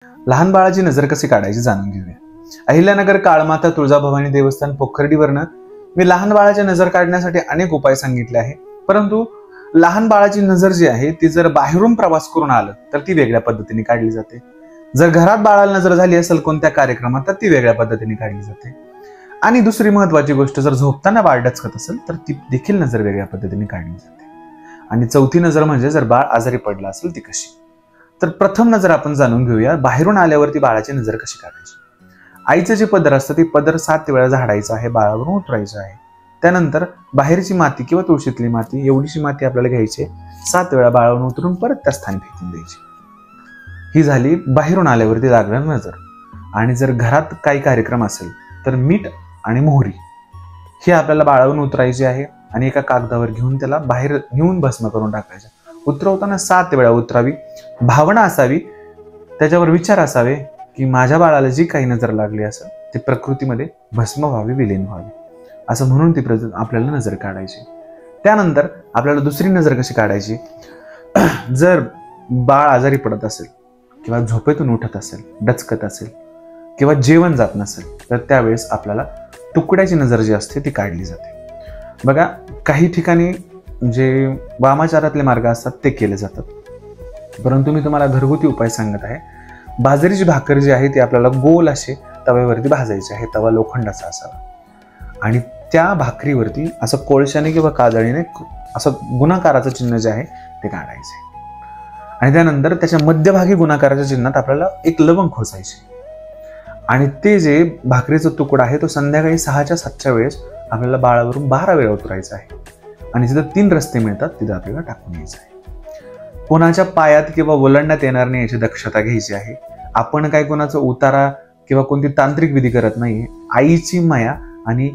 लहान बाळाची नजर कशी काढायची जाणून घेऊया. अहिल्यानगर काळमाता तुळजाभवानी देवस्थान पोखर्डीवरनं मी लहान बाळाची नजर काढण्यासाठी अनेक उपाय सांगितले आहे. परंतु लहान बाळाची नजर जी आहे ती जर बाहेरून प्रवास करून आलं तर ती वेगळ्या पद्धतीने काढली जाते. जर घरात बाळाला नजर झाली असेल कोणत्या कार्यक्रमात तर ती वेगळ्या पद्धतीने काढली जाते. आणि दुसरी महत्वाची गोष्ट, जर झोपताना बाळ डचकत असेल तर ती देखील नजर वेगळ्या पद्धतीने काढली जाते. आणि चौथी नजर म्हणजे जर बाळ आजारी पडला असेल ती कशी. तर प्रथम नजर आपण जाणून घेऊया बाहेरून आल्यावरती बाळाची नजर कशी काढायची. आईचं जे पदर असतं ते पदर 7 वेळा झाडायचं आहे, बाळावरून उतरायचं आहे. त्यानंतर बाहेरची माती किंवा तुळशीतली माती एवढीशी माती आपल्याला घ्यायची, 7 वेळा बाळावरून उतरून परत त्या स्थानी फेकून द्यायची. ही झाली बाहेरून आल्यावरती लागणार नजर. आणि जर घरात काही कार्यक्रम असेल तर मीठ आणि मोहरी ही आपल्याला बाळावरून उतरायची आहे आणि एका कागदावर घेऊन त्याला बाहेर नेऊन भस्म करून टाकायचं. उतरवताना 7 वेळा उतरावी. भावना असावी, त्याच्यावर विचार असावे की माझ्या बाळाला जी काही नजर लागली असेल ती प्रकृतीमध्ये भस्म व्हावी, विलीन व्हावी, असं म्हणून ती आपल्याला नजर काढायची. त्यानंतर आपल्याला दुसरी नजर कशी काढायची. जर बाळ आजारी पडत असेल किंवा झोपेतून उठत असेल, डचकत असेल किंवा जेवण जात नसेल तर त्यावेळेस आपल्याला तुकड्याची नजर जी असते ती काढली जाते. बघा, काही ठिकाणी जे वामाचारातले मार्ग असतात ते केले जातात, परंतु मी तुम्हाला घरगुती उपाय सांगत आहे. बाजरीची भाकर जी आहे ती आपल्याला गोल असे तव्यावरती भाजायची आहे. तवा लोखंडाचा असावा आणि त्या भाकरीवरती असं कोळशाने किंवा काजळीने असं गुणाकाराचं चिन्ह जे आहे ते काढायचे. आणि त्यानंतर त्याच्या मध्यभागी गुणाकाराच्या चिन्हात आपल्याला एक लवंग खोसायचे. आणि ते जे भाकरीचा तुकडा आहे तो संध्याकाळी 6च्या 7च्या वेळेस आपल्याला बाळावरून 12 वेळा उतरायचा आहे. आणि जिथं 3 रस्ते मिळतात तिथं आपल्याला टाकून यायचं आहे. कोणाच्या पायात किंवा ओलांडण्यात येणार नाही याची दक्षता घ्यायची आहे. आपण काय कोणाचा उतारा किंवा कोणती तांत्रिक विधी करत नाहीये. आईची माया आणि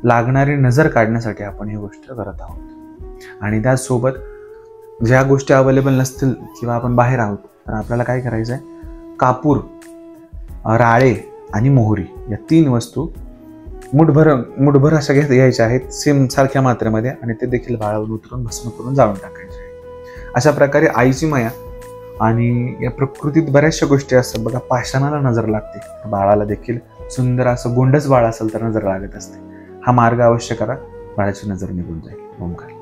लागणारी नजर काढण्यासाठी आपण ही गोष्ट करत आहोत. आणि त्याचसोबत ज्या गोष्टी अवेलेबल नसतील किंवा आपण बाहेर आहोत तर आपल्याला काय करायचं आहे, कापूर, राळे आणि मोहरी या 3 वस्तू मुठभर अशा घ्यायच्या आहेत सेम सारख्या मात्रेमध्ये आणि ते देखील बाळावर उतरून भस्म करून जाळून टाकायचे आहे. अशा प्रकारे आईची माया आणि या प्रकृतीत बऱ्याचशा गोष्टी असतात. बघा, पाषाणाला नजर लागते, बाळाला देखील सुंदर असं गोंडस बाळ असेल तर नजर लागत असते. हा मार्ग अवश्य करा, बाळाची नजर निघून जाईल. ओंकार.